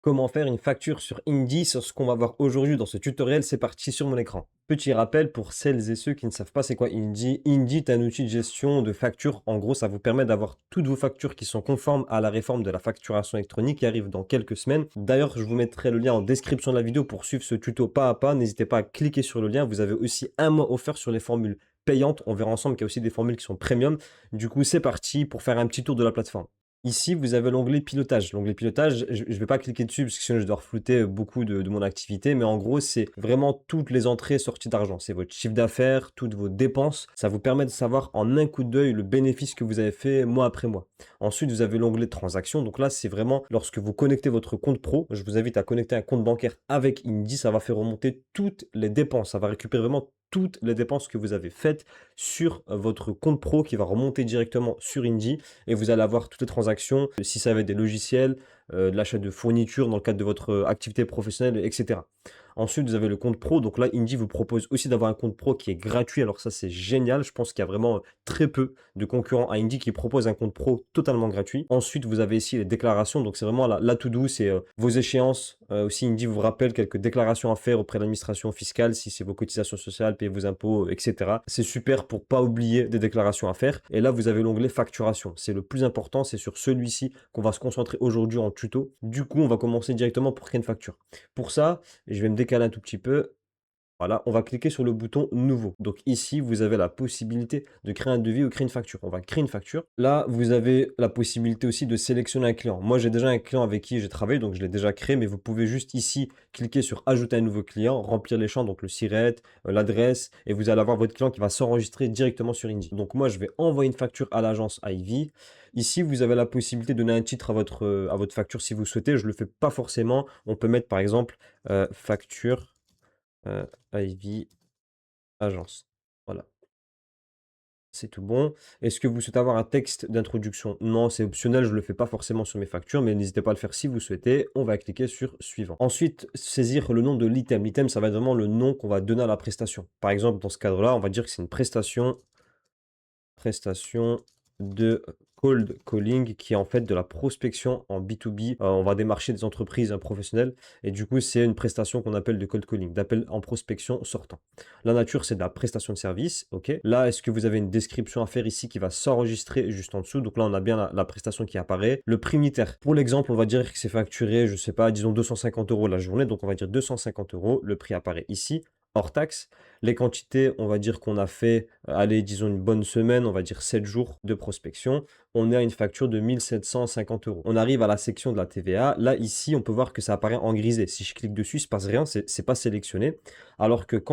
Comment faire une facture sur Indy? C'est ce qu'on va voir aujourd'hui dans ce tutoriel, c'est parti sur mon écran. Petit rappel pour celles et ceux qui ne savent pas c'est quoi Indy. Indy est un outil de gestion de factures. En gros, ça vous permet d'avoir toutes vos factures qui sont conformes à la réforme de la facturation électronique qui arrive dans quelques semaines. D'ailleurs, je vous mettrai le lien en description de la vidéo pour suivre ce tuto pas à pas. N'hésitez pas à cliquer sur le lien. Vous avez aussi un mois offert sur les formules payantes. On verra ensemble qu'il y a aussi des formules qui sont premium. Du coup, c'est parti pour faire un petit tour de la plateforme. Ici, vous avez l'onglet pilotage. L'onglet pilotage, je ne vais pas cliquer dessus parce que sinon je dois reflouter beaucoup de mon activité. Mais en gros, c'est vraiment toutes les entrées sorties d'argent. C'est votre chiffre d'affaires, toutes vos dépenses. Ça vous permet de savoir en un coup d'œil le bénéfice que vous avez fait mois après mois. Ensuite, vous avez l'onglet transactions. Donc là, c'est vraiment lorsque vous connectez votre compte pro. Je vous invite à connecter un compte bancaire avec Indy. Ça va faire remonter toutes les dépenses. Ça va récupérer vraiment toutes les dépenses que vous avez faites sur votre compte pro qui va remonter directement sur Indy et vous allez avoir toutes les transactions, si ça va être des logiciels, de l'achat de fournitures dans le cadre de votre activité professionnelle, etc. Ensuite, vous avez le compte pro. Donc là, Indy vous propose aussi d'avoir un compte pro qui est gratuit. Alors ça, c'est génial. Je pense qu'il y a vraiment très peu de concurrents à Indy qui proposent un compte pro totalement gratuit. Ensuite, vous avez ici les déclarations. Donc c'est vraiment la to-do, c'est vos échéances. Aussi, Indy vous rappelle quelques déclarations à faire auprès de l'administration fiscale, si c'est vos cotisations sociales, payer vos impôts, etc. C'est super pour pas oublier des déclarations à faire. Et là, vous avez l'onglet facturation. C'est le plus important. C'est sur celui-ci qu'on va se concentrer aujourd'hui en tuto. Du coup, on va commencer directement pour créer une facture. Pour ça, je vais me décaler un tout petit peu. Voilà, on va cliquer sur le bouton nouveau. Donc ici, vous avez la possibilité de créer un devis ou créer une facture. On va créer une facture. Là, vous avez la possibilité aussi de sélectionner un client. Moi, j'ai déjà un client avec qui j'ai travaillé, donc je l'ai déjà créé, mais vous pouvez juste ici cliquer sur ajouter un nouveau client, remplir les champs, donc le SIRET, l'adresse, et vous allez avoir votre client qui va s'enregistrer directement sur Indy. Donc moi, je vais envoyer une facture à l'agence Ivy. Ici, vous avez la possibilité de donner un titre à votre facture si vous souhaitez. Je ne le fais pas forcément. On peut mettre par exemple facture Ivy Agence. Voilà, c'est tout bon. Est-ce que vous souhaitez avoir un texte d'introduction? Non, c'est optionnel, je ne le fais pas forcément sur mes factures, mais n'hésitez pas à le faire si vous souhaitez. On va cliquer sur suivant. Ensuite, saisir le nom de l'item. L'item, ça va être vraiment le nom qu'on va donner à la prestation. Par exemple, dans ce cadre-là, on va dire que c'est une prestation de cold calling qui est en fait de la prospection en B2B. On va démarcher des entreprises professionnelles et du coup, c'est une prestation qu'on appelle de cold calling, d'appel en prospection sortant. La nature, c'est de la prestation de service. OK. Là, est-ce que vous avez une description à faire ici qui va s'enregistrer juste en dessous? Donc là, on a bien la prestation qui apparaît. Le prix unitaire. Pour l'exemple, on va dire que c'est facturé, je sais pas, disons 250 € la journée. Donc on va dire 250 €. Le prix apparaît ici hors taxe. Les quantités, on va dire qu'on a fait, allez, disons une bonne semaine, on va dire 7 jours de prospection. On est à une facture de 1 750 €. On arrive à la section de la TVA. Là, ici, on peut voir que ça apparaît en grisé. Si je clique dessus, il ne se passe rien, c'est pas sélectionné. Alors que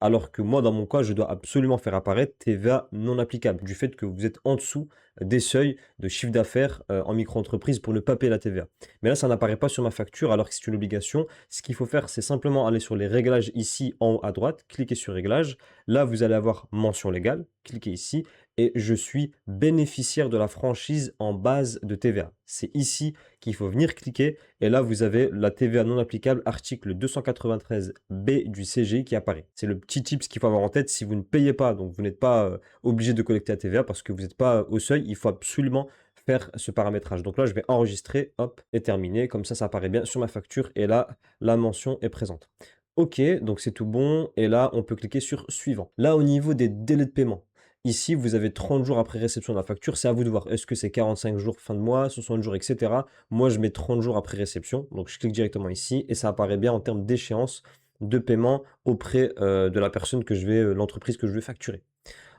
alors que moi, dans mon cas, je dois absolument faire apparaître TVA non applicable, du fait que vous êtes en dessous des seuils de chiffre d'affaires en micro-entreprise pour ne pas payer la TVA. Mais là, ça n'apparaît pas sur ma facture alors que c'est une obligation. Ce qu'il faut faire, c'est simplement aller sur les réglages ici en haut à droite, cliquez sur réglages. Là, vous allez avoir mention légale, cliquez ici et je suis bénéficiaire de la franchise en base de TVA. C'est ici qu'il faut venir cliquer et là, vous avez la TVA non applicable, article 293B du CGI qui apparaît. C'est le petit tips qu'il faut avoir en tête si vous ne payez pas, donc vous n'êtes pas obligé de collecter la TVA parce que vous n'êtes pas au seuil, il faut absolument faire ce paramétrage. Donc là, je vais enregistrer, hop, et terminer. Comme ça apparaît bien sur ma facture et là, la mention est présente. OK, donc c'est tout bon. Et là, on peut cliquer sur suivant. Là, au niveau des délais de paiement, ici, vous avez 30 jours après réception de la facture. C'est à vous de voir. Est-ce que c'est 45 jours fin de mois, 60 jours, etc. Moi, je mets 30 jours après réception. Donc, je clique directement ici et ça apparaît bien en termes d'échéance de paiement auprès de la personne que je vais, l'entreprise que je vais facturer.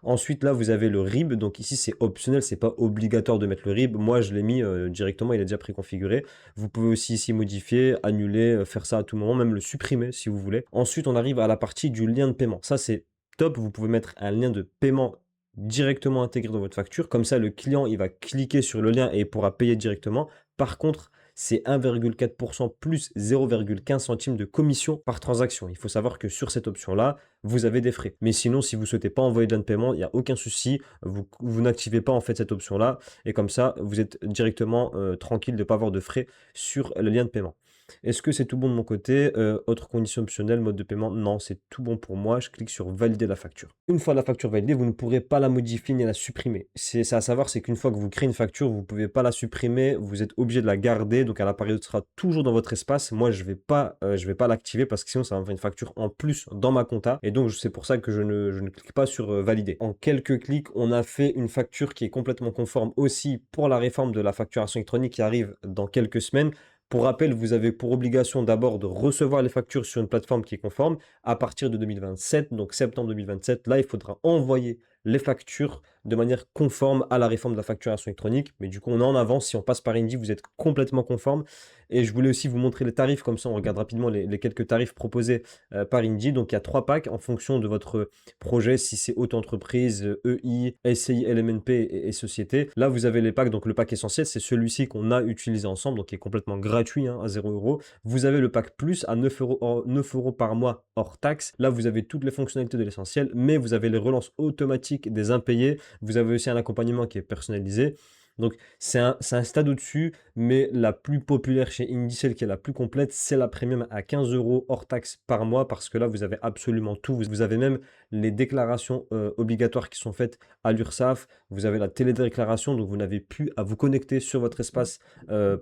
Ensuite, là, vous avez le RIB. Donc ici, c'est optionnel, c'est pas obligatoire de mettre le RIB. Moi, je l'ai mis directement, il est déjà préconfiguré. Vous pouvez aussi ici modifier, annuler, faire ça à tout moment, même le supprimer si vous voulez. Ensuite, on arrive à la partie du lien de paiement. Ça, c'est top. Vous pouvez mettre un lien de paiement directement intégré dans votre facture. Comme ça, le client, il va cliquer sur le lien et il pourra payer directement. Par contre, c'est 1,4% plus 0,15 centimes de commission par transaction. Il faut savoir que sur cette option-là, vous avez des frais. Mais sinon, si vous ne souhaitez pas envoyer de lien de paiement, il n'y a aucun souci. Vous n'activez pas en fait cette option-là. Et comme ça, vous êtes directement tranquille de ne pas avoir de frais sur le lien de paiement. Est-ce que c'est tout bon de mon côté? Autre condition optionnelle, mode de paiement, non, c'est tout bon pour moi. Je clique sur valider la facture. Une fois la facture validée, vous ne pourrez pas la modifier ni la supprimer. C'est à savoir, c'est qu'une fois que vous créez une facture, vous ne pouvez pas la supprimer, vous êtes obligé de la garder, donc elle apparaîtra toujours dans votre espace. Moi, je vais pas l'activer parce que sinon ça va me faire une facture en plus dans ma compta et donc c'est pour ça que je ne clique pas sur, valider. En quelques clics, on a fait une facture qui est complètement conforme aussi pour la réforme de la facturation électronique qui arrive dans quelques semaines. Pour rappel, vous avez pour obligation d'abord de recevoir les factures sur une plateforme qui est conforme à partir de 2027, donc septembre 2027. Là, il faudra envoyer les factures de manière conforme à la réforme de la facturation électronique. Mais du coup, on est en avance. Si on passe par Indy, vous êtes complètement conforme. Et je voulais aussi vous montrer les tarifs, comme ça on regarde rapidement les quelques tarifs proposés par Indy. Donc il y a 3 packs en fonction de votre projet, si c'est auto-entreprise, EI, SCI, LMNP et société. Là, vous avez les packs. Donc le pack essentiel, c'est celui-ci qu'on a utilisé ensemble, donc qui est complètement gratuit, hein, à 0 €. Vous avez le pack plus à 9 € par mois hors taxe. Là, vous avez toutes les fonctionnalités de l'essentiel, mais vous avez les relances automatiques des impayés. Vous avez aussi un accompagnement qui est personnalisé. Donc, c'est un stade au-dessus, mais la plus populaire chez Indy, celle qui est la plus complète, c'est la premium à 15 € hors taxe par mois, parce que là, vous avez absolument tout. Vous avez même les déclarations obligatoires qui sont faites à l'URSSAF. Vous avez la télédéclaration, donc vous n'avez plus à vous connecter sur votre espace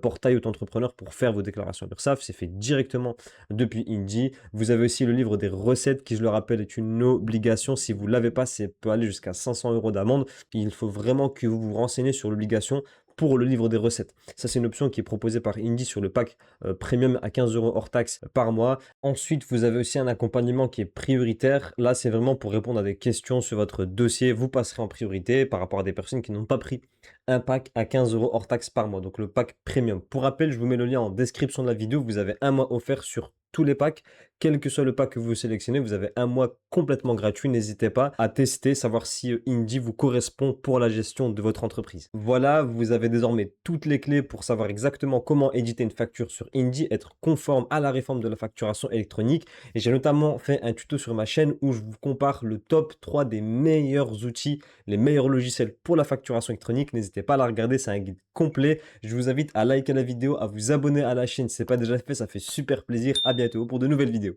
portail auto-entrepreneur pour faire vos déclarations à l'URSSAF. C'est fait directement depuis Indy. Vous avez aussi le livre des recettes qui, je le rappelle, est une obligation. Si vous ne l'avez pas, ça peut aller jusqu'à 500 € d'amende. Il faut vraiment que vous vous renseignez sur l'obligation pour le livre des recettes. Ça, c'est une option qui est proposée par Indy sur le pack premium à 15 € hors taxe par mois. Ensuite, vous avez aussi un accompagnement qui est prioritaire. Là, c'est vraiment pour répondre à des questions sur votre dossier. Vous passerez en priorité par rapport à des personnes qui n'ont pas pris un pack à 15 € hors taxe par mois. Donc, le pack premium. Pour rappel, je vous mets le lien en description de la vidéo. Vous avez un mois offert sur tous les packs. Quel que soit le pack que vous sélectionnez, vous avez un mois complètement gratuit. N'hésitez pas à tester, savoir si Indy vous correspond pour la gestion de votre entreprise. Voilà, vous avez désormais toutes les clés pour savoir exactement comment éditer une facture sur Indy, être conforme à la réforme de la facturation électronique. Et j'ai notamment fait un tuto sur ma chaîne où je vous compare le top 3 des meilleurs outils, les meilleurs logiciels pour la facturation électronique. N'hésitez pas à la regarder, c'est un guide complet. Je vous invite à liker la vidéo, à vous abonner à la chaîne si ce n'est pas déjà fait, ça fait super plaisir. À bientôt pour de nouvelles vidéos.